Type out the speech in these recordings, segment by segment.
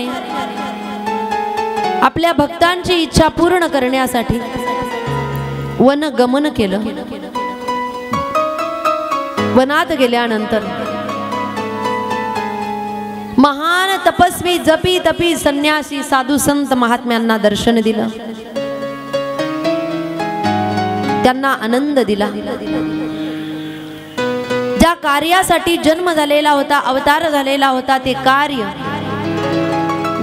परमात्म्याने आपल्या भक्तांची इच्छा पूर्ण करण्यासाठी वनगमन केलं। वनात गेल्यानंतर महान तपस्वी जपी तपी संन्यासी साधू संत महात्म्यांना दर्शन दिलं, त्यांना आनंद दिला। ज्या कार्यासाठी जन्म झालेला होता, अवतार झालेला होता, ते कार्य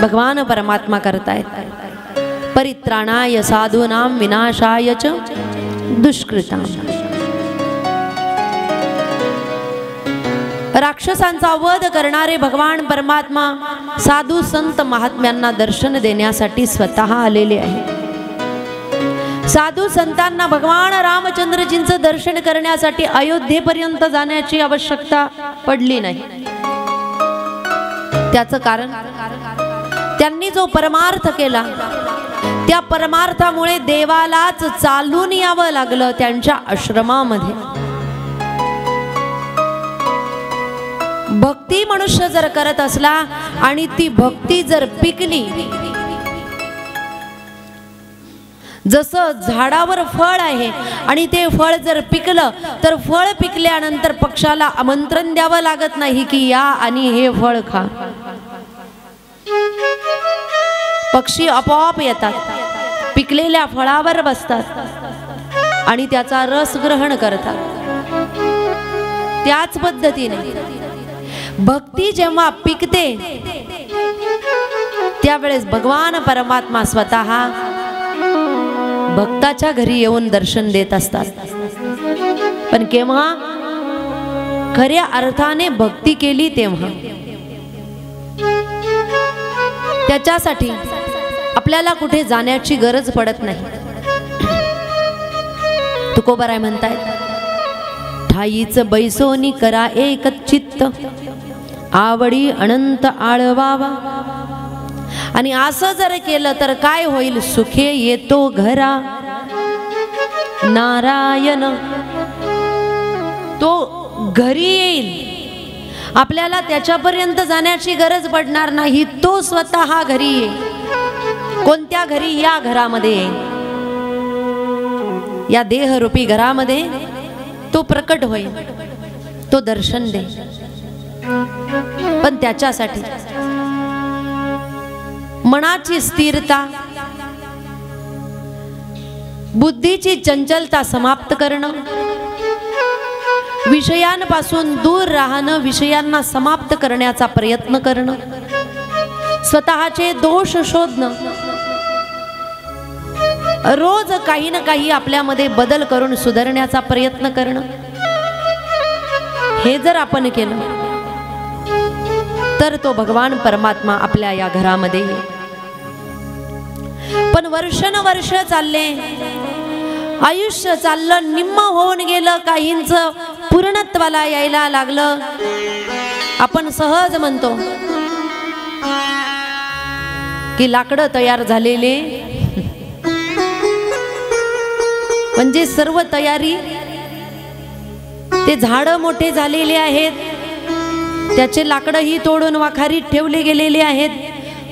भगवान परमात्मा करतायत। परित्राणाय साधूनां विनाशाय च दुष्कृतां। राक्षसांचा वध करणारे भगवान परमात्मा साधू संत महात्म्यांना दर्शन देण्यासाठी स्वतः आलेले आहे। साधू संतांना भगवान रामचंद्रजींचं दर्शन करण्यासाठी अयोध्येपर्यंत जाण्याची आवश्यकता पडली नाही। त्याचं कारण त्यांनी जो परमार्थ केला, त्या परमार्थामुळे देवालाच चालून यावं लागलं त्यांच्या आश्रमामध्ये। भक्ती मनुष्य जर करत असला आणि ती भक्ती जर पिकली, जसं झाडावर फळ आहे आणि ते फळ जर पिकलं तर फळ पिकल्यानंतर पक्षाला आमंत्रण द्यावं लागत नाही की या आणि हे फळ खा। पक्षी आपोआप येतात, पिकलेल्या फळावर बसतात आणि त्याचा रस ग्रहण करतात। त्याच पद्धतीने भक्ती जेव्हा पिकते त्यावेळेस भगवान परमात्मा स्वतः भक्ताच्या घरी येऊन दर्शन देत असतात। पण केव्हा खऱ्या अर्थाने भक्ती केली तेव्हा। त्याच्यासाठी आपल्याला कुठे जाण्याची गरज पडत नाही। तुकोबाराय म्हणतायत, ठाईच बैसोनी करा एक चित्त, आवडी अनंत आळवावा। आणि असं जर केलं तर काय होईल, सुखे येतो घरा नारायण। तो घरी येईल, आपल्याला त्याच्यापर्यंत जाण्याची गरज पडणार नाही। तो स्वतः घरी येईल। कोणत्या घरी? या घरामध्ये येईल, या देहरूपी घरामध्ये तो प्रकट होईल, तो दर्शन दे। पण त्याच्यासाठी मनाची स्थिरता, बुद्धीची चंचलता समाप्त करणं, विषयांपासून दूर राहणं, विषयांना समाप्त करण्याचा प्रयत्न करणं, स्वतःचे दोष शोधणं, रोज काही ना काही आपल्यामध्ये बदल करून सुधारण्याचा प्रयत्न करणं, हे जर आपण केलं तर तो भगवान परमात्मा आपल्या या घरामध्ये येईल। पण वर्षानुवर्ष चालले, आयुष्य चाललं, निम्म होऊन गेलं, काहींचं पूर्णत्वाला यायला लागलं। आपण सहज म्हणतो की लाकडं तयार झालेले, म्हणजे सर्व तयारी, ते झाडं मोठे झालेले आहेत, त्याचे लाकडंही तोडून वाखारीत ठेवले गेलेले आहेत,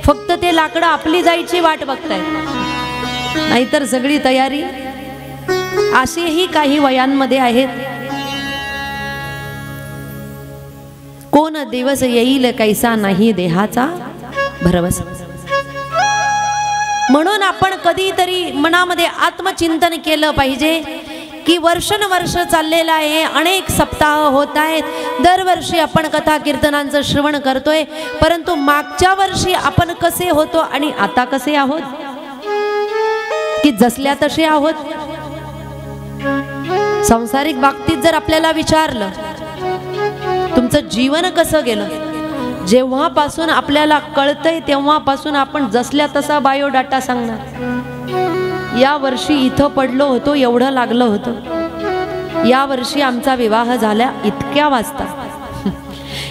फक्त ते लाकडं आपली जायची वाट बघतायत। नाहीतर सगळी तयारी, असेही काही वयांमध्ये आहेत। कोण दिवस येईल कैसा नाही देहाचा भरवसा। म्हणून आपण कधीतरी मनामध्ये आत्मचिंतन केलं पाहिजे की वर्षानुवर्ष चाललेलं आहे, अनेक सप्ताह होत आहेत, दरवर्षी आपण कथा कीर्तनांचं श्रवण करतोय, परंतु मागच्या वर्षी आपण कसे होतो आणि आता कसे आहोत, की जसल्या तसे आहोत। सांसारिक बाबतीत जर आपल्याला विचारलं तुमचं जीवन कसं गेलं, जेव्हापासून आपल्याला कळतंय तेव्हापासून आपण जसल्या तसा बायोडाटा सांगणार। या वर्षी इथं पडलो होतो, एवढं लागलं होतं, या वर्षी आमचा विवाह झाला इतक्या वाजता,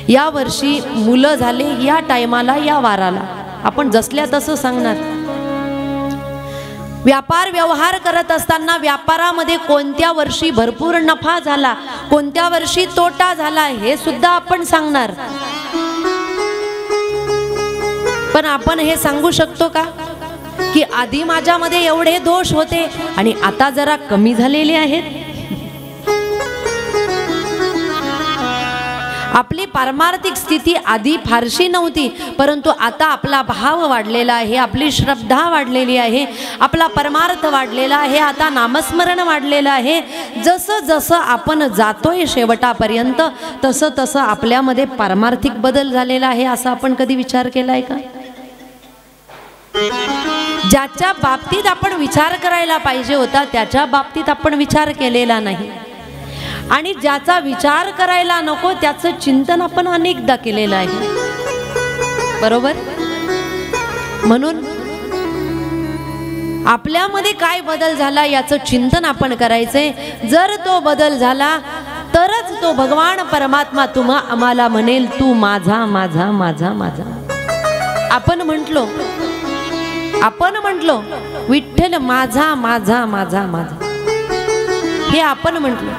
या वर्षी मुलं झाले या टायमाला या वाराला, आपण जसल्या तसं सांगणार। व्यापार व्यवहार करत असताना व्यापारामध्ये कोणत्या वर्षी भरपूर नफा झाला, कोणत्या वर्षी तोटा झाला, हे सुद्धा आपण सांगणार। पण आपण हे सांगू शकतो का की आधी माझ्यामध्ये एवढे दोष होते आणि आता जरा कमी झालेले आहेत? आपली पारमार्थिक स्थिती आधी फारशी नव्हती, परंतु आता आपला भाव वाढलेला आहे, आपली श्रद्धा वाढलेली आहे, आपला परमार्थ वाढलेला आहे, आता नामस्मरण वाढलेलं आहे. जसं जसं आपण जातोय शेवटापर्यंत तसं तसं आपल्यामध्ये पारमार्थिक बदल झालेला आहे. असा आपण कधी विचार केलाय का? ज्याच्या बाबतीत आपण विचार करायला पाहिजे होता त्याच्या बाबतीत आपण विचार केलेला नाही, आणि ज्याचा विचार करायला नको त्याचं चिंतन आपण अनेकदा केलेलं आहे. बरोबर? म्हणून आपल्यामध्ये काय बदल झाला याचं चिंतन आपण करायचंय. जर तो बदल झाला तरच तो भगवान परमात्मा आम्हाला म्हणेल तू माझा माझा माझा माझा. आपण म्हटलो विठ्ठल माझा माझा माझा माझा, हे आपण म्हटलो.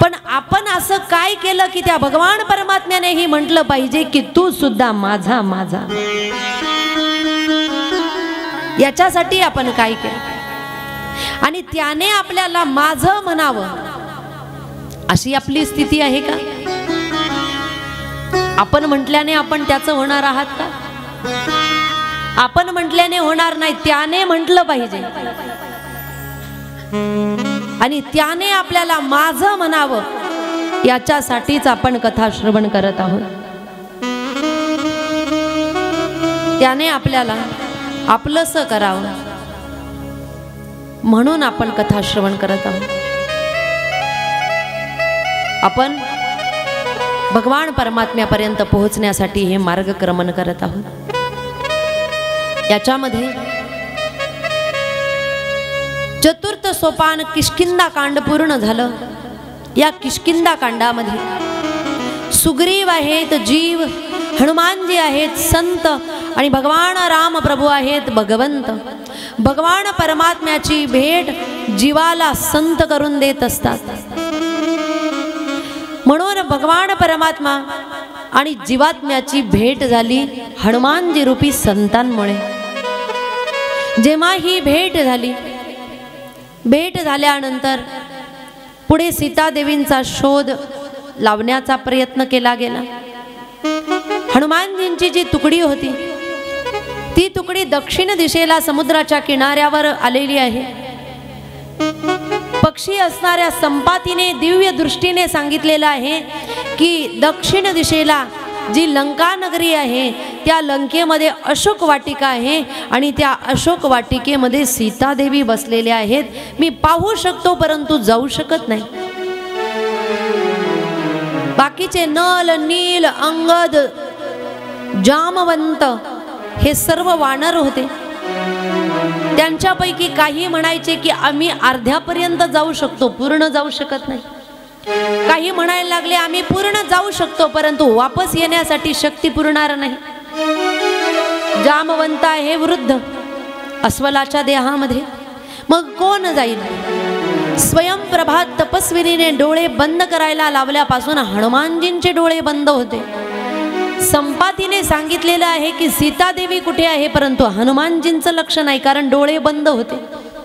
पण आपण असं काय केलं की त्या भगवान परमात्म्यानेही म्हटलं पाहिजे की तू सुद्धा माझा माझा. याच्यासाठी आपण काय केलं आणि त्याने आपल्याला माझं म्हणावं अशी आपली स्थिती आहे का? आपण म्हटल्याने आपण त्याचं होणार आहात का? आपण म्हटल्याने होणार नाही, त्याने म्हटलं पाहिजे आणि त्याने आपल्याला माझं म्हणावं याच्यासाठीच आपण कथा श्रवण करत आहोत. त्याने आपल्याला आपलंसं करावं म्हणून आपण कथा श्रवण करत आहोत. आपण भगवान परमात्म्यापर्यंत पोहोचण्यासाठी हे मार्गक्रमण करत आहोत. याच्यामध्ये चतुर्थ सोपान किष्किंधा कांड पूर्ण झालं. या किष्किंधा कांडामध्ये सुग्रीव आहेत जीव, हनुमानजी आहेत संत आणि भगवान राम प्रभू आहेत भगवंत. भगवान परमात्म्याची भेट जीवाला संत करून देत असतात. म्हणून भगवान परमात्मा आणि जीवात्म्याची भेट झाली हनुमानजी रूपी संतांमुळे. जेव्हा ही भेट झाली, भेट झाल्यानंतर पुढे सीतादेवींचा शोध लावण्याचा प्रयत्न केला गेला. हनुमानजींची जी तुकडी होती ती तुकडी दक्षिण दिशेला समुद्राच्या किनाऱ्यावर आलेली आहे. पक्षी असणाऱ्या संपातीने दिव्य दृष्टीने सांगितलेलं आहे की दक्षिण दिशेला जी लंका नगरी आहे त्या लंकेमध्ये अशोक वाटिका आहे आणि त्या अशोक वाटिकेमध्ये सीतादेवी बसलेल्या आहेत. मी पाहू शकतो परंतु जाऊ शकत नाही. बाकीचे नल, नील, अंगद, जामवंत हे सर्व वानर होते. त्यांच्यापैकी काही म्हणायचे की आम्ही अर्ध्यापर्यंत जाऊ शकतो, पूर्ण जाऊ शकत नाही. काही म्हणायला लागले आम्ही पूर्ण जाऊ शकतो परंतु वापस येण्यासाठी शक्ती पुरणार नाही. जामवंत आहे वृद्ध अस्वलाच्या देहामध्ये, मग कोण जाईल? स्वयंप्रभात तपस्विनीने डोळे बंद करायला लावल्यापासून हनुमानजींचे डोळे बंद होते. संपातीने सांगितलेलं आहे की सीतादेवी कुठे आहे, परंतु हनुमानजींचं लक्ष नाही, कारण डोळे बंद होते,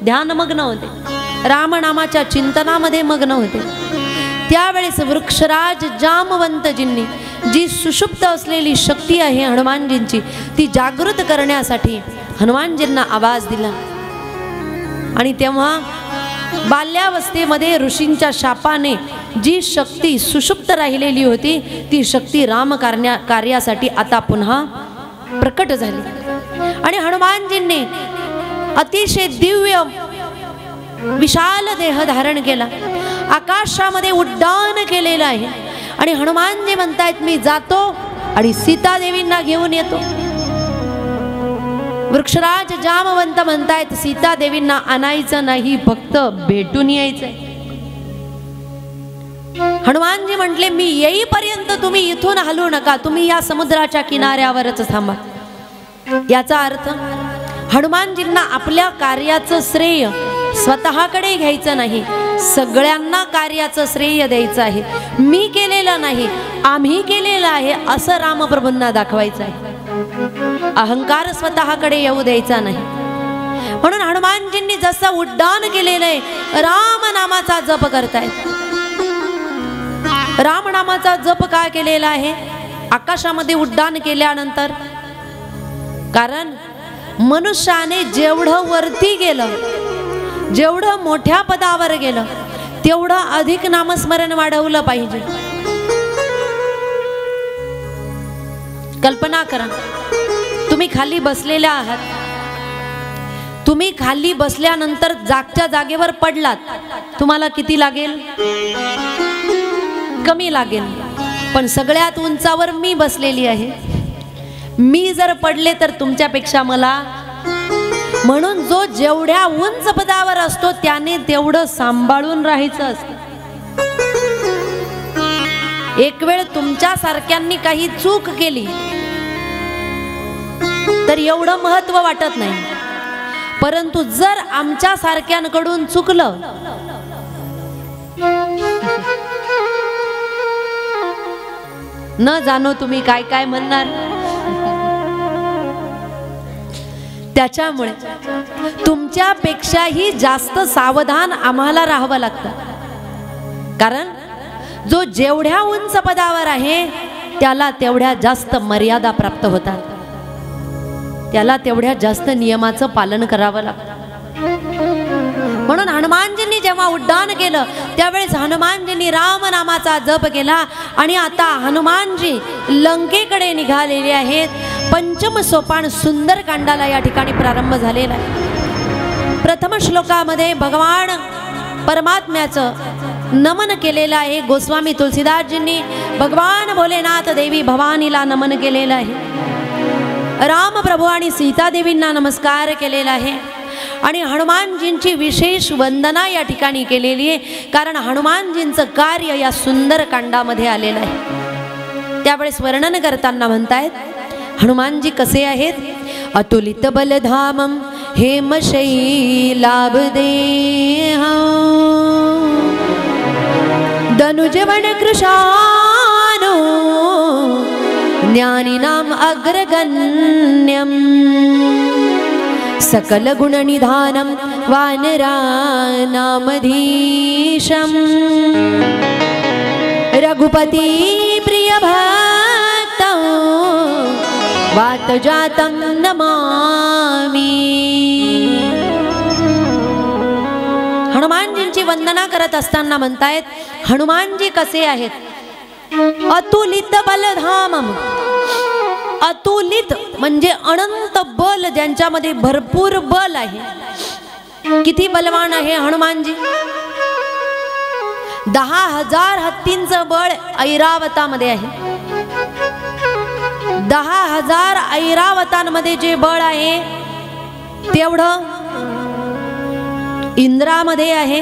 ध्यानमग्न होते, रामनामाच्या चिंतनामध्ये मग्न होते. त्यावेळेस वृक्षराज जामवंतजींनी जी सुषुप्त असलेली शक्ती आहे हनुमानजींची ती जागृत करण्यासाठी हनुमानजींना आवाज दिला. आणि तेव्हा बाल्यावस्थेमध्ये ऋषींच्या शापाने जी शक्ती सुषुप्त राहिलेली होती ती शक्ती राम कार्यासाठी आता पुन्हा प्रकट झाली. आणि हनुमानजींनी अतिशय दिव्य विशाल देह धारण केला, आकाशामध्ये उड्डाण केलेलं आहे. आणि हनुमानजी म्हणतायत मी जातो आणि सीतादेवींना घेऊन येतो. वृक्षराज जामवंत म्हणतायत सीतादेवींना आणायचं नाही, फक्त भेटून यायचंय. हनुमानजी म्हटले मी येईपर्यंत तुम्ही इथून हलू नका, तुम्ही या समुद्राच्या किनाऱ्यावरच थांबा. याचा अर्थ हनुमानजींना आपल्या कार्याचं श्रेय स्वतःकडे घ्यायचं नाही, सगळ्यांना कार्याचं श्रेय द्यायचं आहे. मी केलेलं नाही, आम्ही केलेलं आहे असं रामप्रभूंना दाखवायचं आहे. अहंकार स्वतःकडे येऊ द्यायचा नाही. म्हणून हनुमानजींनी जसं उड्डाण केलेलं आहे, राम नामाचा जप करतायत. राम नामाचा जप का केलेला आहे आकाशामध्ये उड्डाण केल्यानंतर? कारण मनुष्याने जेवढं वरती गेलं, जेवढं मोठ्या पदावर गेलं, तेवढं अधिक नामस्मरण वाढवलं पाहिजे. कल्पना करा, तुम्ही खाली बसलेल्या आहात. तुम्ही खाली बसल्यानंतर जागच्या जागेवर पडलात, तुम्हाला किती लागेल? कमी लागेल. पण सगळ्यात उंचावर मी बसलेली आहे. मी जर पडले तर तुमच्यापेक्षा मला. म्हणून जो जेवढ्या उंच पदावर असतो त्याने तेवढं सांभाळून राहायचं असतं. एक वेळ तुमच्या सारख्यांनी काही चूक केली तर एवढं महत्व वाटत नाही. परंतु जर आमच्या सारख्यांकडून चुकलं, न जाणो तुम्ही काय काय म्हणणार. त्याच्यामुळे तुमच्यापेक्षाही जास्त सावधान आम्हाला राहावं लागतं. कारण जो जेवढ्या उंच पदावर आहे त्याला तेवढ्या जास्त मर्यादा प्राप्त होतात, त्याला तेवढ्या जास्त नियमाचं पालन करावं लागतं. म्हणून हनुमानजींनी जेव्हा उड्डाण केलं त्यावेळेस हनुमानजींनी राम नामाचा जप केला. आणि आता हनुमानजी लंकेकडे निघालेले आहेत. पंचम सोपान सुंदरकांडाला या ठिकाणी प्रारंभ झालेला आहे. प्रथम श्लोकामध्ये भगवान परमात्म्याचं नमन केलेलं आहे. गोस्वामी तुलसीदासजींनी भगवान भोलेनाथ देवी भवानीला नमन केलेलं आहे. राम प्रभू आणि सीतादेवींना नमस्कार केलेला आहे. आणि हनुमानजींची विशेष वंदना या ठिकाणी केलेली आहे. कारण हनुमानजींचं कार्य या सुंदरकांडामध्ये आलेलं आहे. त्यावेळेस वर्णन करताना म्हणतायत हनुमानजी कसे आहेत. अतुलित बलधामम हेमशैलाभ देहा धनुजवन कृशानो ज्ञानिनाम अग्रगण्यम सकल गुण निधानम वानरानामधीशम रघुपति प्रिय भक्त वात जातम नमामि. हनुमानजींची वंदना करत असताना म्हणतायत हनुमानजी कसे आहेत. अतुलित बलधामम. अतुलित म्हणजे अनंत बल, ज्यांच्यामध्ये भरपूर बल आहे. किती बलवान आहे हनुमानजी. 10,000 हत्तींचं बळ ऐरावतामध्ये आहे. 10,000 ऐरावतांमध्ये जे बळ आहे तेवढं इंद्रामध्ये आहे.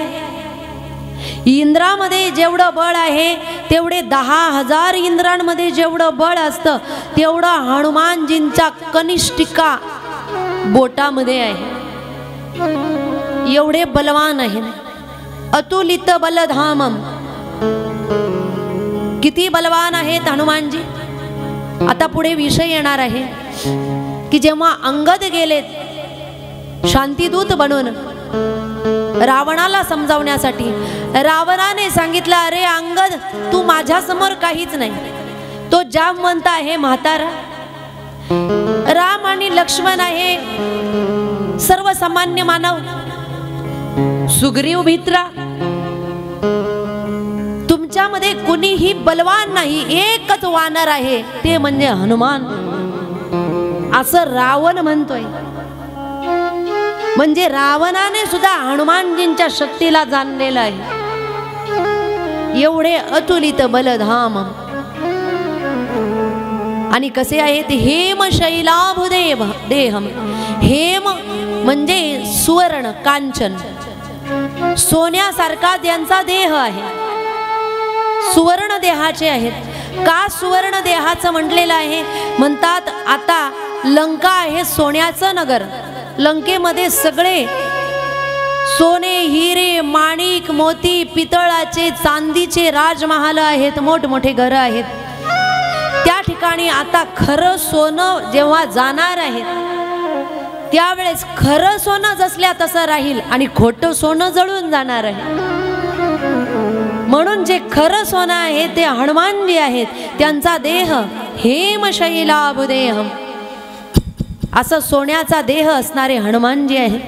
इंद्रामध्ये जेवढं बळ आहे तेवढे 10,000 इंद्रांमध्ये जेवढं बळ असतं तेवढं हनुमानजींच्या कनिष्ठिका बोटामध्ये आहे. एवढे बलवान आहे. अतुलित बलधामम. किती बलवान आहेत हनुमानजी. आता पुढे विषय येणार आहे की जेव्हा अंगद गेलेत शांतीदूत बनून रावणाला समजावण्यासाठी, रावणाने सांगितलं अरे अंगद तू माझ्या समोर काहीच नाही, तो जामवंत आहे म्हातारा. राम आणि लक्ष्मण आहे सर्वसामान्य मानव. सुग्रीव भित्रा, तुमच्यामध्ये कुणीही बलवान नाही, एकच वानर आहे ते म्हणजे हनुमान, असं रावण म्हणतोय. म्हणजे रावणाने सुद्धा हनुमानजींच्या शक्तीला जाणलेलं आहे. एवढे अतुलित बलधाम. आणि कसे आहेत. हेम शैलाभुदेव देहम. हेम म्हणजे सुवर्ण कांचन, सोन्यासारखा त्यांचा देह आहे. सुवर्ण देहाचे आहेत. का सुवर्ण देहाचं म्हटलेलं आहे. म्हणतात आता लंका आहे सोन्याचं नगर. लंकेमध्ये सगळे सोने हिरे माणिक मोती पितळाचे चांदीचे राजमहाल आहेत, मोठमोठे घर आहेत. त्या ठिकाणी आता खरं सोनं जेव्हा जाणार आहे त्यावेळेस खरं सोनं जसल्या तसं राहील आणि खोटं सोनं जळून जाणार आहे. म्हणून जे खरं सोनं आहे ते हनुमानजी आहेत. त्यांचा देह हेमशैलाभुदेहम असं सोन्याचा देह असणारे हनुमानजी आहेत.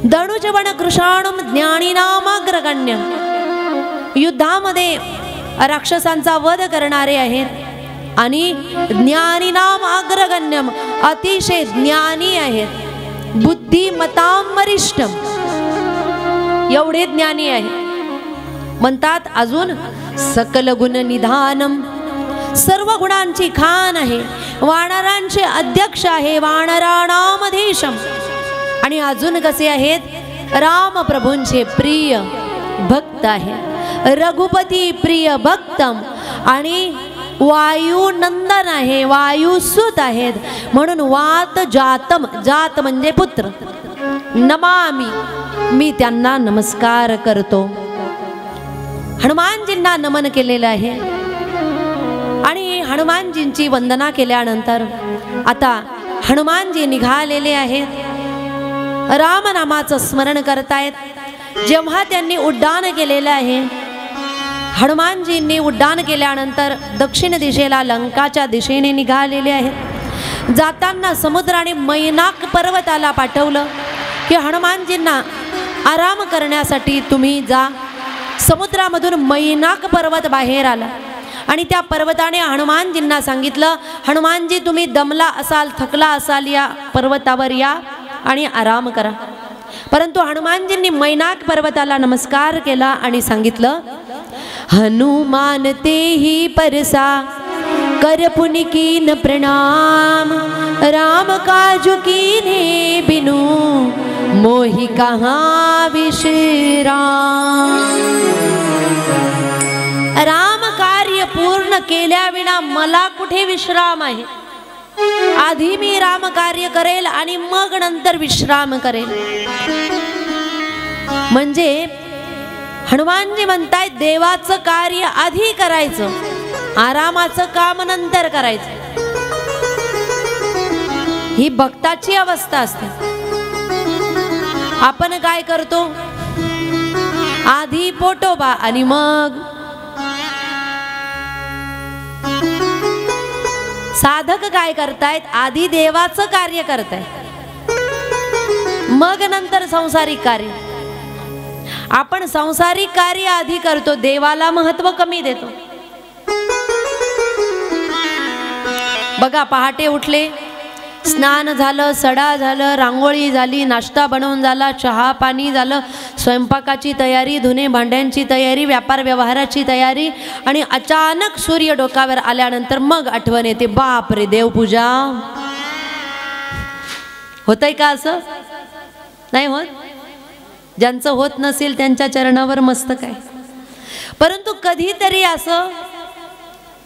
दनुजवन कृषाणुम ज्ञानीनामाग्रगण्य युद्धामध्ये राक्षसांचा वध करणारे आहेत आणि ज्ञानीनाम अग्रगण्यम अतिशय ज्ञानी आहेत. बुद्धिमतां वरिष्ठम एवढे ज्ञानी आहेत. म्हणतात अजून सकल गुण निधानम सर्व गुणांची खान आहे. वानरांचे अध्यक्ष आहे. वानराणामधीशम आणि अजून कसे आहेत राम प्रभूंचे प्रिय भक्त आहे. रघुपती प्रिय भक्तम आणि वायू नंदन आहे. वायुसुत आहेत. म्हणून वात जातम जात म्हणजे पुत्र नमामि मी त्यांना नमस्कार करतो. हनुमानजींना नमन केलेलं आहे. आणि हनुमानजींची वंदना केल्यानंतर आता हनुमानजी निघालेले आहेत. रामनामाचं स्मरण करतायत. जेव्हा त्यांनी उड्डाण केलेलं आहे हनुमानजींनी उड्डाण केल्यानंतर दक्षिण दिशेला लंकाच्या दिशेने निघालेले आहेत. जाताना समुद्राने मैनाक पर्वताला पाठवलं की हनुमानजींना आराम करण्यासाठी तुम्ही जा. समुद्रामधून मैनाक पर्वत बाहेर आला आणि त्या पर्वताने हनुमानजींना सांगितलं हनुमानजी तुम्ही दमला असाल थकला असाल या पर्वतावर या आणि आराम करा. परंतु हनुमानजींनी मैनाक पर्वताला नमस्कार केला आणि सांगितलं हनुमान तेहि परसा कर पुनि कीन प्रणाम राम काजु कीने बिनु मोहि कहाँ विश्राम. राम कार्य पूर्ण केल्या विना मला कुठे विश्राम आहे. आधी मी राम कार्य करेल आणि मग नंतर विश्राम करेल. म्हणजे हनुमानजी म्हणतायत देवाचं कार्य आधी करायचं आरामाचं काम नंतर करायचं. ही भक्ताची अवस्था असते. आपण काय करतो आधी पोटोबा आणि मग साधक काय करतायत आधी देवाचं कार्य करतायत मग नंतर संसारिक कार्य. आपण संसारिक कार्य आधी करतो देवाला महत्व कमी देतो. बघा पहाटे उठले स्नान झालं सडा झालं रांगोळी झाली नाश्ता बनवून झाला चहा पाणी झालं स्वयंपाकाची तयारी धुणे भांड्यांची तयारी व्यापार व्यवहाराची तयारी आणि अचानक सूर्य डोकावर आल्यानंतर मग आठवण येते बाप रे देवपूजा. होतंय का असं? नाही होत. ज्यांचं होत नसेल त्यांच्या चरणावर मस्तक आहे. परंतु कधीतरी असं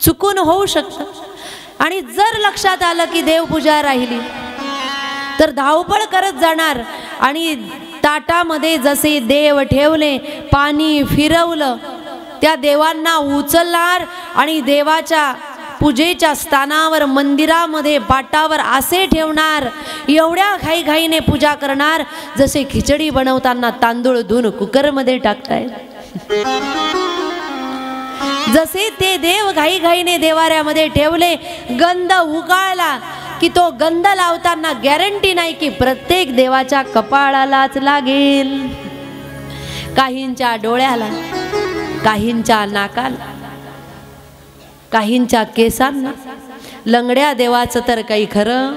चुकून होऊ शकतं. आणि जर लक्षात आलं की देवपूजा राहिली तर धावपळ करत जाणार आणि ताटामध्ये जसे देव ठेवले पाणी फिरवलं त्या देवांना उचलणार आणि देवाच्या पूजेच्या स्थानावर मंदिरामध्ये पाटावर असे ठेवणार. एवढ्या घाईघाईने पूजा करणार जसे खिचडी बनवताना तांदूळ धुवून कुकरमध्ये टाकतायत. जसे ते देव घाईघाईने देवाऱ्यामध्ये ठेवले गंध उगाळला की तो गंध लावताना गॅरंटी नाही की प्रत्येक देवाच्या कपाळालाच लागेल. काहींच्या डोळ्याला काहींच्या नाकाला काहींच्या केसांना. लंगड्या देवाचं तर काही खरं.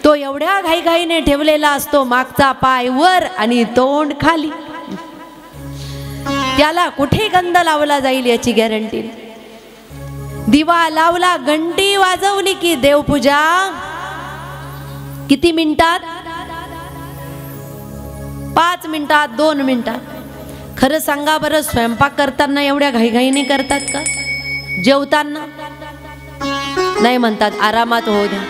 तो एवढ्या घाईघाईने ठेवलेला असतो मागचा पाय वर आणि तोंड खाली. त्याला कुठे गंध लावला जाईल याची गॅरंटी. दिवा लावला घंटी वाजवली की देवपूजा किती मिनिटात 5 मिनिटात 2 मिनिटात. खरं सांगा बरं स्वयंपाक करताना एवढ्या घाईघाईने करतात का? जेवताना नाही म्हणतात आरामात होऊ द्या.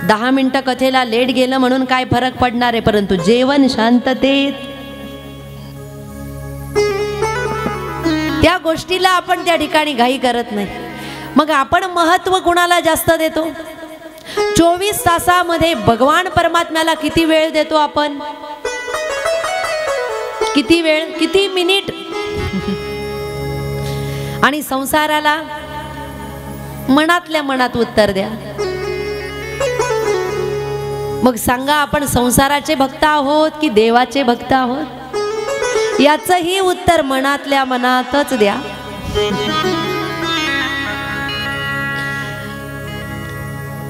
10 मिनिटं कथेला लेट गेलं म्हणून काय फरक पडणार आहे. परंतु जेवण शांततेत त्या गोष्टीला आपण त्या ठिकाणी घाई करत नाही. मग आपण महत्व कुणाला जास्त देतो? 24 तासामध्ये भगवान परमात्म्याला किती वेळ देतो आपण? किती वेळ, किती मिनिट? आणि संसाराला मनातल्या मनात उत्तर द्या. मग सांगा, आपण संसाराचे भक्त आहोत की देवाचे भक्त आहोत? याचंही उत्तर मनातल्या मनातच द्या.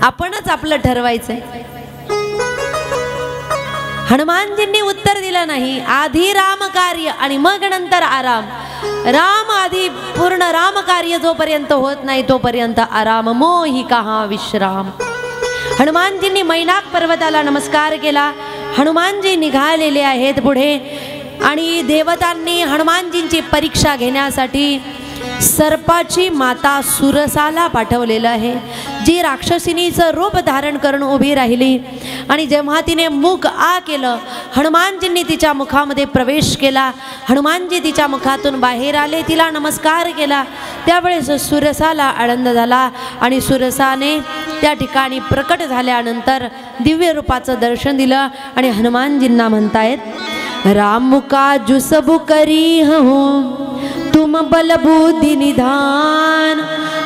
आपणच आपलं ठरवायचंय. हनुमानजींनी उत्तर दिलं नाही. आधी राम कार्य आणि मग नंतर आराम. राम आधी पूर्ण राम कार्य जोपर्यंत होत नाही तोपर्यंत आराम. मोही कहा विश्राम. हनुमानजींनी मैनाक पर्वताला नमस्कार केला. हनुमानजी निघालेले आहेत पुढे आणि देवतांनी हनुमानजींची परीक्षा घेण्यासाठी सर्पाची माता सुरसाला पाठवलेलं आहे, जी राक्षसिनीचं रूप धारण करून उभी राहिली. आणि जेव्हा तिने मुख आ केलं, हनुमानजींनी तिच्या मुखामध्ये प्रवेश केला. हनुमानजी तिच्या मुखातून बाहेर आले, तिला नमस्कार केला. त्यावेळेस सुरसाला आनंद झाला आणि सुरसाने त्या ठिकाणी प्रकट झाल्यानंतर दिव्य रूपाचं दर्शन दिलं आणि हनुमानजींना म्हणतायत, राम मुका जुसबु करी हूँ तुम बल बुद्धि निधान,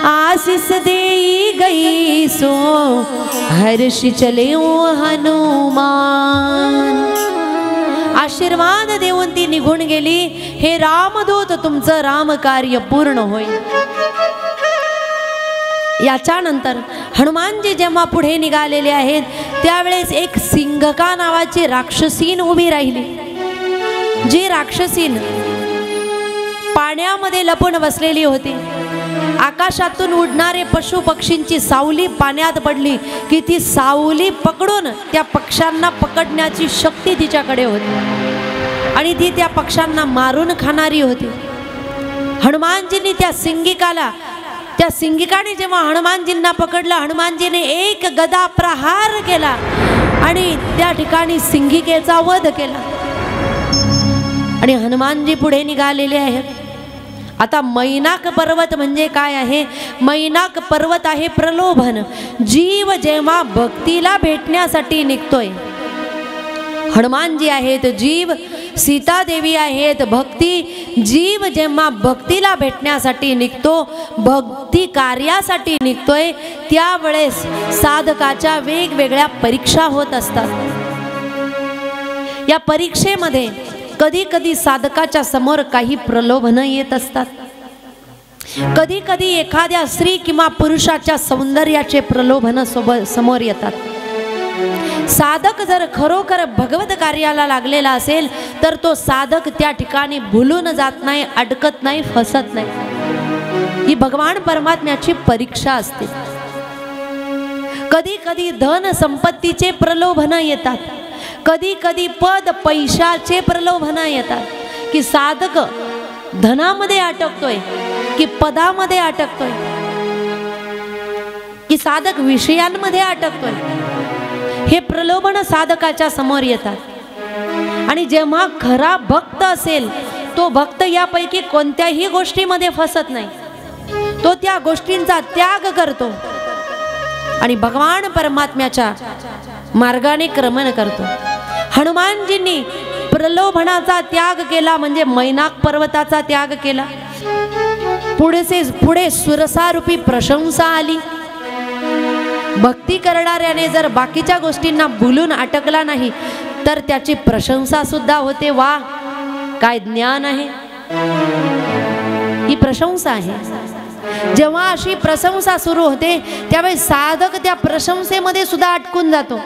आशीष देई गई सो हर्षि चले हनुमान. आशीर्वाद देऊन ती निघून गेली. हे रामदूत, तुमचं राम कार्य पूर्ण होईल. याच्यानंतर हनुमानजी जेव्हा पुढे निघालेले आहेत त्यावेळेस एक सिंहका नावाची राक्षसीन उभी राहिली. जी राक्षसीन पाण्यामध्ये लपून बसलेली होती. आकाशातून उडणारे पशु पक्षींची सावली पाण्यात पडली की ती सावली पकडून त्या पक्ष्यांना पकडण्याची शक्ती तिच्याकडे होती आणि ती त्या पक्ष्यांना मारून खाणारी होती. हनुमानजींनी त्या सिंगिकाने जेव्हा हनुमानजींना पकडलं, हनुमानजीने एक गदा प्रहार केला आणि त्या ठिकाणी सिंगिकेचा वध केला. आणि हनुमानजी पुढे निघालेले आहेत. आता मैनाक पर्वत म्हणजे काय आहे? मैनाक पर्वत आहे प्रलोभन. जीव जेव्हा भक्तीला भेटण्यासाठी निघतोय, हनुमानजी आहेत जीव, सीता देवी आहेत भक्ती. जीव जेव्हा भक्तीला भेटण्यासाठी निघतो, भक्ती कार्यासाठी निघतोय, त्यावेळेस साधकाच्या वेगवेगळ्या परीक्षा होत असतात. या परीक्षेमध्ये कधी कधी साधकाच्या समोर काही प्रलोभन येत असतात. कधी कधी एखाद्या स्त्री किंवा पुरुषाच्या सौंदर्याचे प्रलोभन समोर येतात. साधक जर खरोखर भगवत कार्याला लागलेला असेल तर तो साधक त्या ठिकाणी भुलून जात नाही, अडकत नाही, फसत नाही. ही भगवान परमात्म्याची परीक्षा असते. कधी कधी धन संपत्तीचे प्रलोभन येतात. कधी कधी पद पैशाचे प्रलोभन येतात की साधक धनामध्ये अटकतोय की पदामध्ये अटकतोय की साधक विषयांमध्ये अटकतोय. हे प्रलोभन साधकाच्या समोर येतात. आणि जेव्हा खरा भक्त असेल तो भक्त यापैकी कोणत्याही गोष्टीमध्ये फसत नाही. तो त्या गोष्टींचा त्याग करतो आणि भगवान परमात्म्याच्या मार्गाने क्रमण करतो. हनुमानजींनी प्रलोभनाचा त्याग केला म्हणजे मैनाक पर्वताचा त्याग केला. पुढे सुरसारूपी प्रशंसा आली. भक्ती करणाऱ्याने जर बाकीच्या गोष्टींना भुलून अटकला नाही तर त्याची प्रशंसा सुद्धा होते. वा, काय ज्ञान आहे! ही प्रशंसा आहे. जेव्हा अशी प्रशंसा सुरू होते त्यावेळेस साधक त्या प्रशंसेमध्ये सुद्धा अटकून जातो.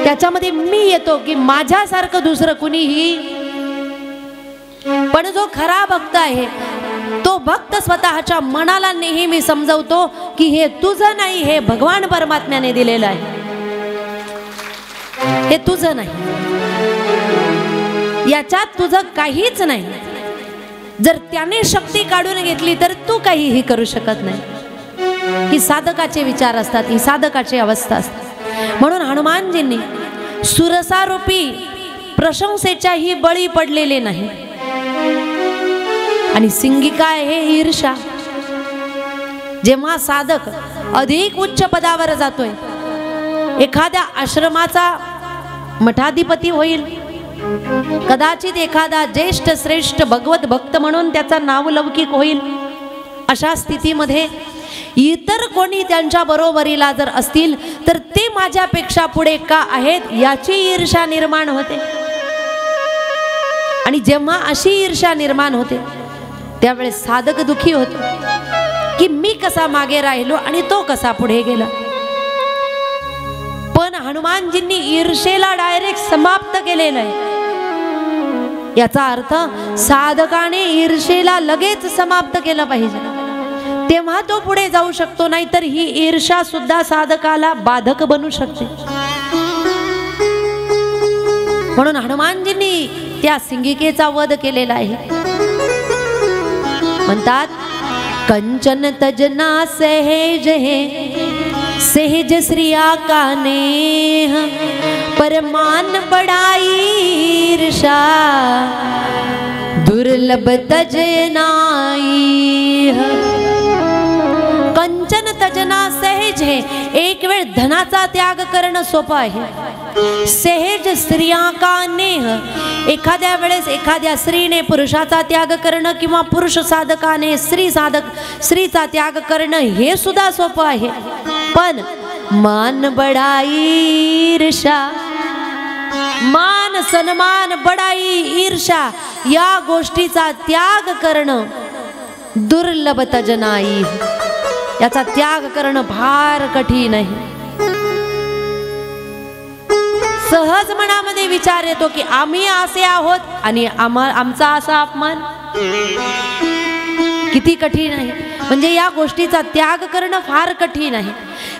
त्याच्यामध्ये मी येतो की माझ्यासारखं दुसरं कुणीही. पण जो खरा भक्त आहे तो भक्त स्वतःच्या मनाला नेहमी समजवतो की हे तुझं नाही, हे भगवान परमात्म्याने दिलेलं आहे, हे तुझं नाही, याच्यात तुझं काहीच नाही. जर त्याने शक्ती काढून घेतली तर तू काहीही करू शकत नाही. ही साधकाचे विचार असतात, ही साधकाची अवस्था असते. म्हणून हनुमानजींनी सुरसारूपी प्रशंसेच्याही बळी पडलेले नाही. आणि सिंगिका आहे ईर्षा. जेव्हा साधक अधिक उच्च पदावर जातोय, एखाद्या आश्रमाचा मठाधिपती होईल, कदाचित एखादा ज्येष्ठ श्रेष्ठ भगवत भक्त म्हणून त्याचा नावलौकिक होईल, अशा स्थितीमध्ये इतर कोणी त्यांच्या बरोबरीला जर असतील तर ते माझ्यापेक्षा पुढे का आहेत याची ईर्ष्या निर्माण होते. आणि जेव्हा अशी ईर्ष्या निर्माण होते त्यावेळेस साधक दुखी होतो की मी कसा मागे राहिलो आणि तो कसा पुढे गेला. पण हनुमानजींनी ईर्षेला डायरेक्ट समाप्त केलेलं आहे. याचा अर्थ साधकाने ईर्षेला लगेच समाप्त केलं पाहिजे, तेव्हा तो पुढे जाऊ शकतो. नाहीतर ही ईर्ष्या सुद्धा साधकाला बाधक बनू शकते. म्हणून हनुमानजींनी त्या सिंगिकेचा वध केलेला आहे. म्हणतात कंचन तजना सहज है, सहज श्रिया का नेह, परमान बड़ाई ईर्षा, दुर्लभ तजनाई. कंचन तजना सहज है, एक वेळ धनाचा त्याग करणं सोपं आहे. सहज स्त्रिया का नेह, एखाद्या वेळेस एखाद्या स्त्रीने पुरुषाचा त्याग करणं किंवा पुरुष साधकाने स्त्रीचा त्याग करणं हे सुद्धा सोपं आहे. पण मान बडाई ईर्षा, मान सन्मान बडाई ईर्षा या गोष्टीचा त्याग करणं दुर्लभ तजनाई, याचा त्याग करणं फार कठीण आहे. सहज मनामध्ये विचार येतो की आम्ही असे आहोत आणि आमचा असा अपमान किती कठीण आहे. म्हणजे या गोष्टीचा त्याग करणं फार कठीण आहे.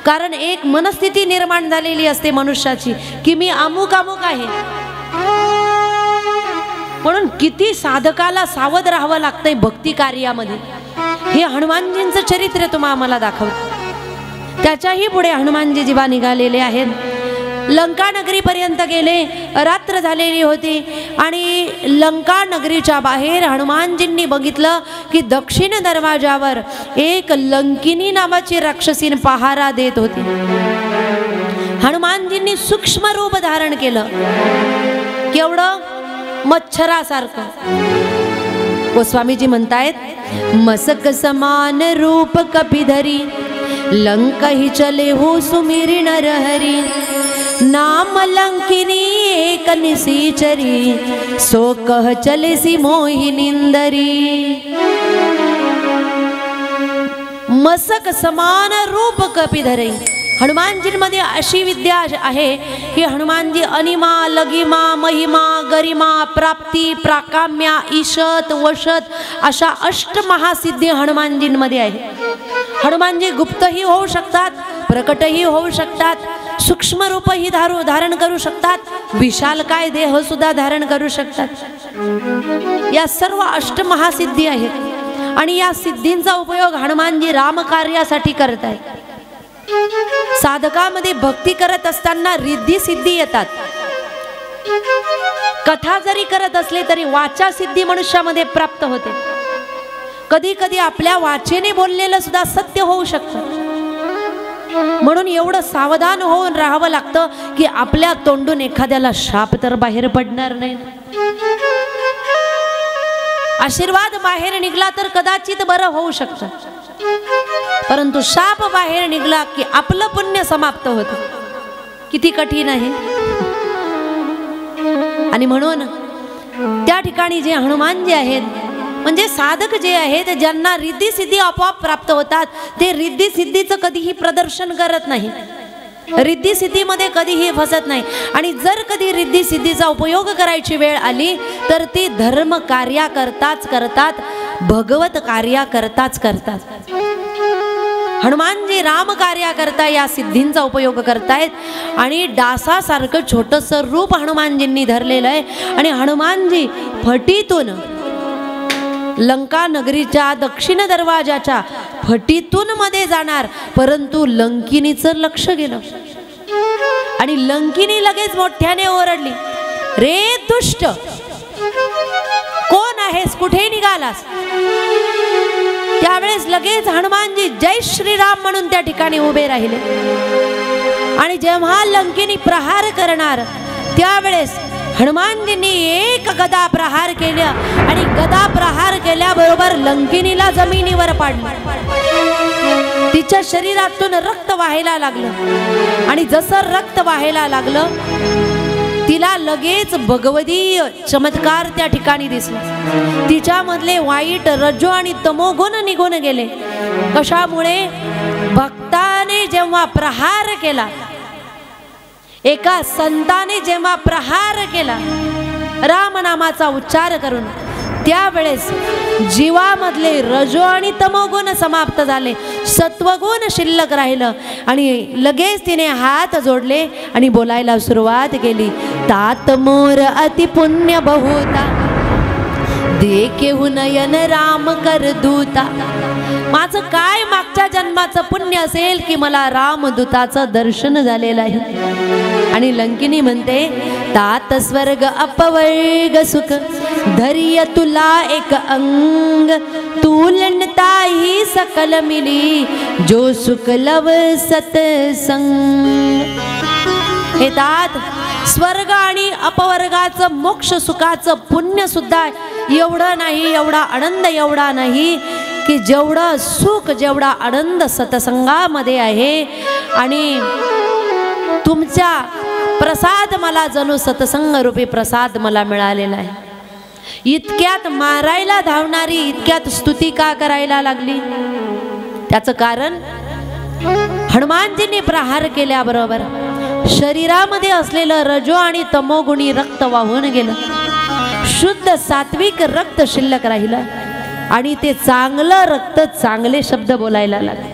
कारण एक मनस्थिती निर्माण झालेली असते मनुष्याची की मी अमुक अमुक आहे. म्हणून किती साधकाला सावध राहावं लागतंय भक्ती कार्यामध्ये. हे हनुमानजींचं चरित्र तुम्हाला आम्हाला दाखवत. त्याच्याही पुढे हनुमानजी जेव्हा निघालेले आहेत, लंका नगरीपर्यंत गेले, रात्र झालेली होती आणि लंका नगरीच्या बाहेर हनुमानजींनी बघितलं की दक्षिण दरवाजावर एक लंकिनी नावाची राक्षसीन पहारा देत होती. हनुमानजींनी सूक्ष्म रूप धारण केलं, केवढं मच्छरासारखं. गोस्वामीजी म्हणतायत मसक समान रूप कपिधरी, लंका ही चले हो सुमिरी नरहरी, नाम लंकिनी एक निसीचरी, सो कह चले सी मोहिनींदरी. मसक समान रूप कपिधरे. हनुमानजींमध्ये अशी विद्या आहे की हनुमानजी अनिमा, लगिमा, महिमा, गरिमा, प्राप्ती, प्राकाम्या, ईशत, वशत अशा अष्टमहासिद्धी हनुमानजींमध्ये आहे. हनुमानजी गुप्तही होऊ शकतात, प्रकटही होऊ शकतात, सूक्ष्म रूपही धारण करू शकतात, विशालकाय देह सुद्धा धारण करू शकतात. या सर्व अष्टमहासिद्धी आहेत आणि या सिद्धींचा उपयोग हनुमानजी रामकार्यासाठी करत आहेत. साधकामध्ये भक्ती करत असताना रिद्धी सिद्धी येतात. कथा जरी करत असले तरी वाचा सिद्धी मनुष्यामध्ये प्राप्त होते. कधी कधी आपल्या वाचेने बोललेलं सुद्धा सत्य होऊ शकतं. म्हणून एवढं सावधान होऊन राहावं लागतं की आपल्या तोंडून एखाद्याला शाप तर बाहेर पडणार नाही. आशीर्वाद बाहेर निघाला तर कदाचित बरं होऊ शकतं, परंतु शाप बाहेर निघाला की आपलं पुण्य समाप्त होतं. किती कठीण आहे. आणि म्हणून त्या ठिकाणी जे हनुमान जे आहेत, म्हणजे साधक जे आहेत, ज्यांना रिद्धी सिद्धी आपोआप प्राप्त होतात, ते रिद्धी सिद्धीचं कधीही प्रदर्शन करत नाही, रिद्धी सिद्धीमध्ये कधीही फसत नाही. आणि जर कधी रिद्धी सिद्धीचा उपयोग करायची वेळ आली तर ती धर्म कार्या करताच करतात, भगवत कार्या करताच करतात. हनुमानजी राम कार्या करता या सिद्धींचा उपयोग करतायत आणि डासासारखं छोटंसं रूप हनुमानजींनी धरलेलं आहे. आणि हनुमानजी फटीतून, लंका नगरीच्या दक्षिण दरवाजाच्या फटीतून मध्ये जाणार, परंतु लंकिनीचं लक्ष गेलं आणि लंकिनी लगेच मोठ्याने ओरडली, रे दुष्ट, कोण आहेस, कुठे निघालास? त्यावेळेस लगेच हनुमानजी जय श्रीराम म्हणून त्या ठिकाणी उभे राहिले आणि जेव्हा लंकेनी प्रहार करणार त्यावेळेस हनुमानजींनी एक गदा प्रहार केला आणि गदा प्रहार केल्याबरोबर लंकिनीला जमिनीवर पाडलं। तिच्या शरीरातून रक्त वाहायला लागलं आणि जसं रक्त वाहायला लागलं तिला लगेच भगवदीय चमत्कार त्या ठिकाणी दिसला। तिच्यामधले वाईट रजो आणि तमोगुण निघून गेले। कशामुळे? भक्ताने जेव्हा प्रहार केला, एका संताने जेव्हा प्रहार केला रामनामाचा उच्चार करून, त्यावेळेस जीवामधले रजो आणि तमोगुण समाप्त झाले, सत्वगुण शिल्लक राहिलं आणि लगेच तिने हात जोडले आणि बोलायला सुरुवात केली। तात मोर अति पुण्य बहुता देखेहु नयन राम कर दूता। माझं काय मागच्या जन्माचं पुण्य असेल की मला रामदूताचं दर्शन झालेलं आहे। आणि लंकिनी म्हणते तात स्वर्ग अपवर्ग सुख धैर्य तुला एक अंग तुलनता ही सकल मिली जो सुख लव सतसंग। हे तात स्वर्ग आणि अपवर्गाचं मोक्ष सुखाचं पुण्य सुद्धा एवढं नाही, एवढा आनंद एवढा नाही की जेवढं सुख जेवढा आनंद सत्संगामध्ये आहे। आणि तुमच्या प्रसाद मला जणू सत्संग रूपी प्रसाद मला मिळालेला आहे। इतक्यात मारायला धावणारी इतक्यात स्तुती का करायला लागली? त्याचं कारण हनुमानजींनी प्रहार केल्याबरोबर शरीरामध्ये असलेलं रजो आणि तमोगुणी रक्त वाहून गेलं, शुद्ध सात्विक रक्त शिल्लक राहिलं आणि ते चांगलं रक्त चांगले शब्द बोलायला लागले।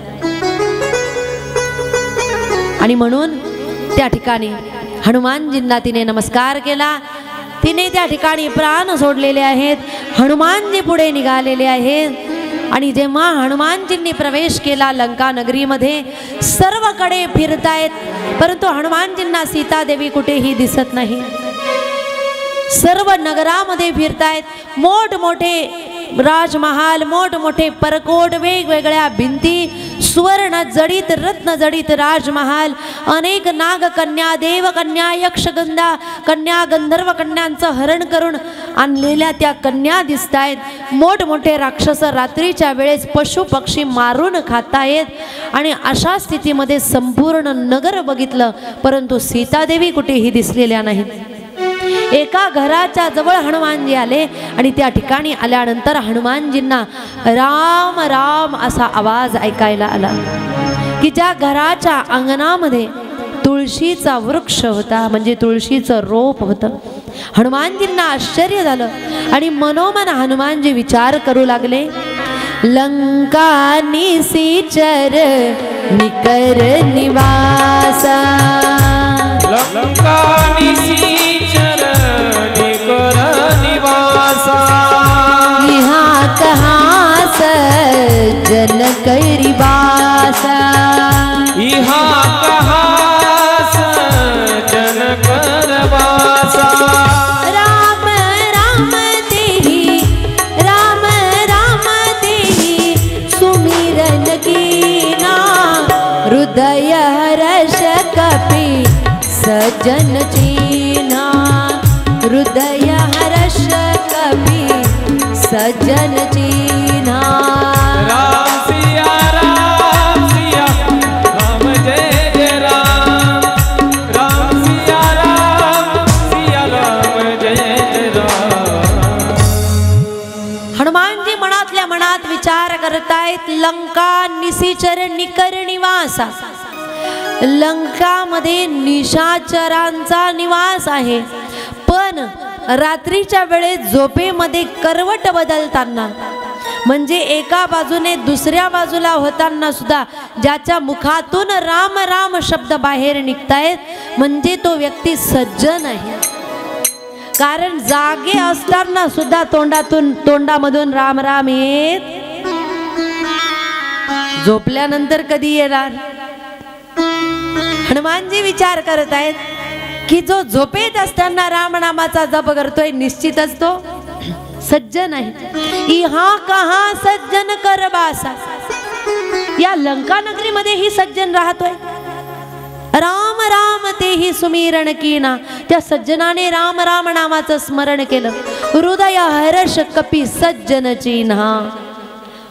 आणि म्हणून त्या ठिकाणी हनुमानजींना तिने नमस्कार केला। तिने त्या ठिकाणी प्राण सोडलेले आहेत, हनुमानजी पुढे निघालेले आहेत। आणि जेव्हा हनुमानजींनी प्रवेश केला लंका नगरीमध्ये, सर्वकडे फिरतायत परंतु हनुमानजींना सीतादेवी कुठेही दिसत नाही। सर्व नगरामध्ये फिरतायत, मोठमोठे राजमहाल, मोठमोठे परकोट, वेगवेगळ्या भिंती, सुवर्ण जडित रत्न जडित राजमहाल, अनेक नागकन्या, देवकन्या, यक्षगंधा कन्या, गंधर्व कन्यांचं हरण करून आणलेल्या त्या कन्या दिसतायत। मोठमोठे राक्षस रात्रीच्या वेळेस पशु पक्षी मारून खातायत आणि अशा स्थितीमध्ये संपूर्ण नगर बघितलं परंतु सीतादेवी कुठेही दिसलेल्या नाहीत। एका घराच्या जवळ हनुमानजी आले आणि त्या ठिकाणी आल्यानंतर हनुमानजींना राम राम असा आवाज ऐकायला आला की ज्या घराच्या अंगणामध्ये तुळशीचा वृक्ष होता, म्हणजे तुळशीचं रोप होतं। हनुमानजींना आश्चर्य झालं आणि मनोमन हनुमानजी विचार करू लागले, लंका निसीचर निकर निवासा, लंका निसीचर निकर निवासा, यहाँ कहाँ सज्जन करी बासा, यहाँ कहाँ सज्जन कर बासा। राम राम तेहि राम राम तेहि सुमिरन कीना, हृदय हर्ष कपि सज्जन चीना, हृदय हर्ष कपि सज्जन चीना। राम सिया राम सिया राम जय जय राम, राम सिया राम जय जय राम। हनुमानजी मनातल्या मनात विचार करतायत, लंका निसीचर निकर निवासा, लंकामध्ये निशाचरांचा निवास आहे। पण रात्रीच्या वेळेस झोपेमध्ये करवट बदलताना, म्हणजे एका बाजूने दुसऱ्या बाजूला होताना सुद्धा ज्याच्या मुखातून राम राम शब्द बाहेर निघतायत म्हणजे तो व्यक्ती सज्जन आहे। कारण जागे असताना सुद्धा तोंडामधून राम राम येत, झोपल्यानंतर कधी येणार? हनुमानजी विचार करत आहेत की जो झोपेत असताना रामनामाचा जप करतोय निश्चितच तो सज्जन आहे। इहा कहा सज्जन कर बासा, या लंका नगरीमध्ये ही सज्जन राहतोय। राम राम तेही सुमिरण कीना, त्या सज्जनाने राम राम नामाचं स्मरण केलं। हृदय हर्ष कपी सज्जन चिन्हा,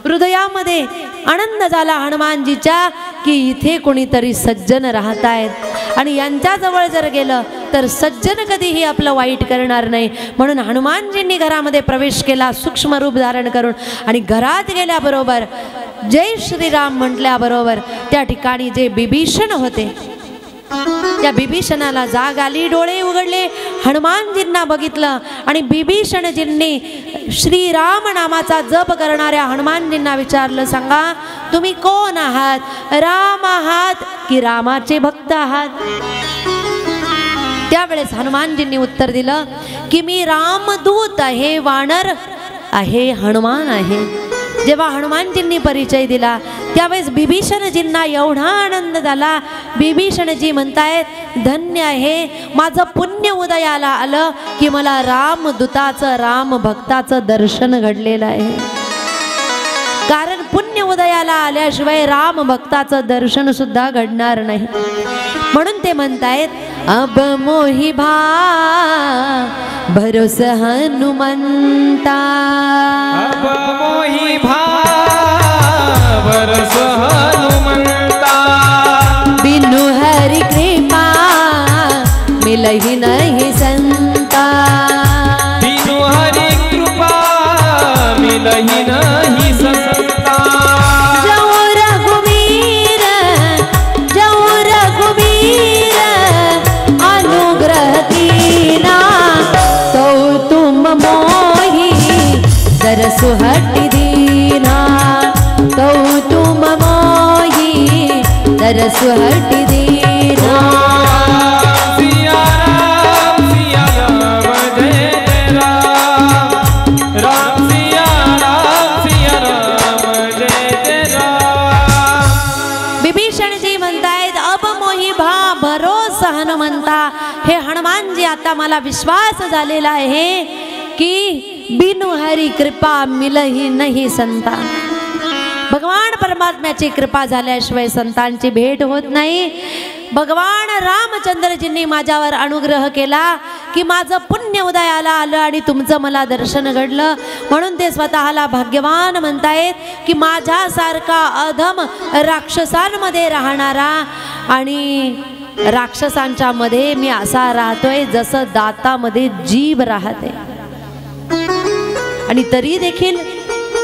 हृदयामध्ये आनंद झाला हनुमानजीच्या की इथे कोणीतरी सज्जन राहत आहेत आणि यांच्या जवळ जर गेलं तर सज्जन कधीही आपलं वाईट करणार नाही। म्हणून हनुमानजींनी घरामध्ये प्रवेश केला सूक्ष्म रूप धारण करून, आणि घरात गेल्याबरोबर जय श्रीराम म्हटल्याबरोबर त्या ठिकाणी जे बिभीषण होते त्या बिभीषणाला जाग आली, डोळे उघडले, हनुमानजींना बघितलं आणि बिभीषणजींनी श्रीराम नामाचा जप करणाऱ्या हनुमानजींना विचारलं, सांगा तुम्ही कोण आहात? राम आहात की रामाचे भक्त आहात? त्यावेळेस हनुमानजींनी उत्तर दिलं की मी रामदूत आहे, वानर आहे, हनुमान आहे। जेव्हा हनुमानजींनी परिचय दिला त्यावेळेस बिभीषणजींना एवढा आनंद झाला। बिभीषणजी म्हणतायत धन्य आहे, माझं पुण्य उदयाला आलं की मला रामदूताचं राम भक्ताचं दर्शन घडलेलं आहे। कारण पुण्य उदयाला आल्याशिवाय राम भक्ताचं दर्शन सुद्धा घडणार नाही। म्हणून ते म्हणतायत अब मोहि भा भरोस हनुमंता, अब मोहि भा भरोस हनुमंता, बिनु हरि कृपा मिलहि नहीं संता, बिनु हरि कृपा मिलहि नहीं संता। जौ रघुवीर अनुग्रह कीना, तो तुम मोहि दरसु हटि दीना, तो तुम मोहि दरसु हटि दीना। सिया राम जय जय राम, राम सिया राम जय जय राम। बिभीषणजी म्हणतायत अब मोहि भा भरोस हनुमंता, हे हनुमानजी आता मला विश्वास झालेला आहे की बिनु हरी कृपा मिलही नाही संता, भगवान परमात्म्याची कृपा झाल्याशिवाय संतांची भेट होत नाही। भगवान रामचंद्रजींनी माझ्यावर अनुग्रह केला की माझं पुण्य उदयाला आलं आणि तुमचं मला दर्शन घडलं। म्हणून ते स्वतःला भाग्यवान म्हणतायत की माझ्यासारखा अधम राक्षसांमध्ये राहणारा, आणि राक्षसांच्या मध्ये मी असा राहतोय जसं दातामध्ये जीभ राहते, आणि तरी देखील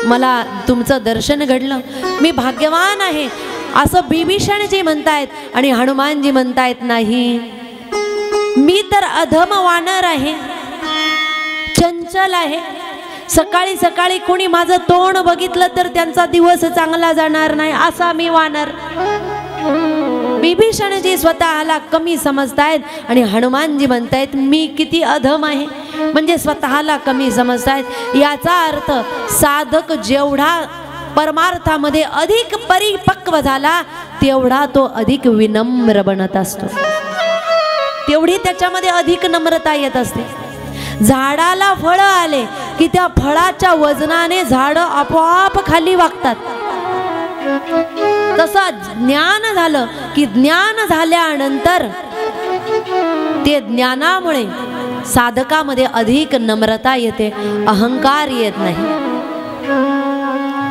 मला तुमचं दर्शन घडलं, मी भाग्यवान आहे असं बिभीषणजी म्हणतायत। आणि हनुमानजी म्हणतायत नाही, मी तर अधम वानर आहे, चंचल आहे, सकाळी सकाळी कोणी माझं तोंड बघितलं तर त्यांचा दिवस चांगला जाणार नाही असा मी वानर। बिभीषणजी स्वतःला कमी समजतायत आणि हनुमानजी म्हणतायत मी किती अधम आहे, म्हणजे स्वतःला कमी समजतायत। याचा अर्थ साधक जेवढा परमार्थामध्ये अधिक परिपक्व झाला तेवढा तो अधिक विनम्र बनत असतो, तेवढी त्याच्यामध्ये अधिक नम्रता येत असते। झाडाला फळं आले की त्या फळाच्या वजनाने झाडं आपोआप खाली वागतात, तसं ज्ञान झालं की ज्ञान झाल्यानंतर ते ज्ञानामुळे साधकामध्ये अधिक नम्रता येते, अहंकार येत नाही,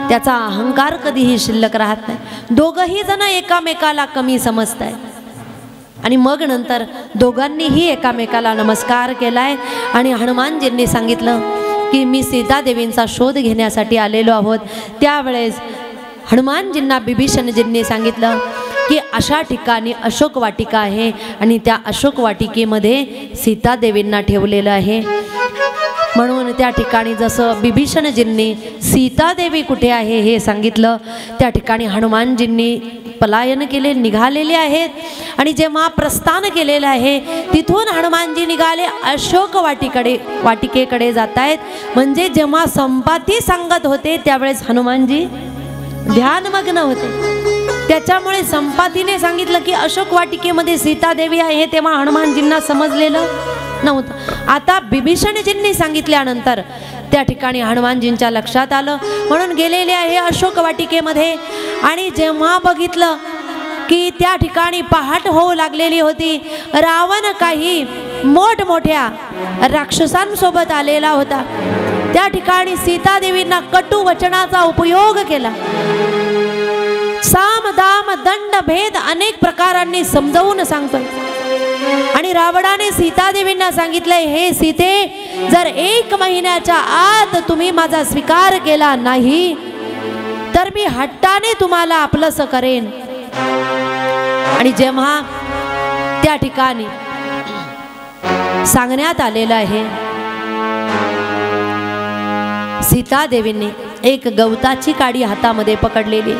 त्याचा अहंकार कधीही शिल्लक राहत नाही। दोघही जण एकामेकाला कमी समजतायत आणि मग नंतर दोघांनीही एकामेकाला नमस्कार केलाय आणि हनुमानजींनी सांगितलं की मी सीतादेवींचा शोध घेण्यासाठी आलेलो आहोत। त्यावेळेस हनुमानजींना बिभीषणजींनी सांगितलं की अशा ठिकाणी अशोक वाटिका आहे आणि त्या अशोक वाटिकेमध्ये सीतादेवींना ठेवलेलं आहे। म्हणून त्या ठिकाणी जसं बिभीषणजींनी सीतादेवी कुठे आहे हे सांगितलं, त्या ठिकाणी हनुमानजींनी पलायन केले, निघालेले आहेत। आणि जेव्हा प्रस्थान केलेलं आहे तिथून हनुमानजी निघाले अशोक वाटिकेकडे जात आहेत। म्हणजे जेव्हा संपाती सांगत होते त्यावेळेस हनुमानजी ध्यानमग्न होते। त्याच्यामुळे संपातीने सांगितलं की अशोक वाटिकेमध्ये सीतादेवी आहे, तेव्हा हनुमानजींना समजलेलं नव्हतं. आता बिभीषणजींनी सांगितल्यानंतर त्या ठिकाणी हनुमानजींच्या लक्षात आलं, म्हणून गेलेले आहे अशोक वाटिकेमध्ये. आणि जेव्हा बघितलं की त्या ठिकाणी पहाट होऊ लागलेली होती, रावण काही मोठमोठ्या राक्षसांसोबत आलेला होता. त्या ठिकाणी सीतादेवींना कटू वचनाचा उपयोग केला. साम दाम दंड भेद अनेक प्रकारांनी समजावून सांगतोय. आणि रावणाने सीतादेवींना सांगितलंय, हे सीते, जर 1 महिन्याच्या आत तुम्ही माझा स्वीकार केला नाही तर मी हट्टाने तुम्हाला आपलंसं करेन. आणि जेव्हा त्या ठिकाणी सांगण्यात आलेलं आहे, सीतादेवींनी एक गवताची काडी हातामध्ये पकडलेली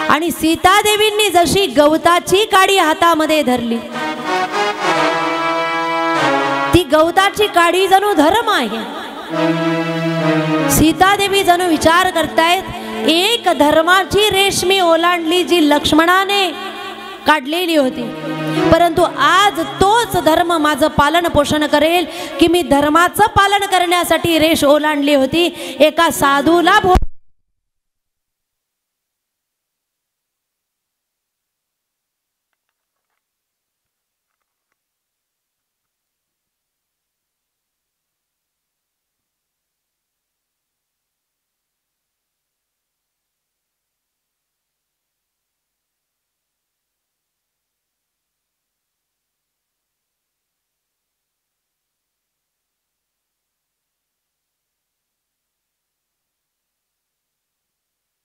आणि सीतादेवींनी जशी गवताची काडी हातामध्ये धरली, ती गवताची काडी जणू धर्म आहे. सीतादेवी जणू विचार करतायत, एक धर्माची रेशमी ओलांडली जी लक्ष्मणाने काढलेली होती, परंतु आज तोच धर्म माझं पालन पोषण करेल की मी धर्माचं पालन करण्यासाठी रेष ओलांडली होती. एका साधूला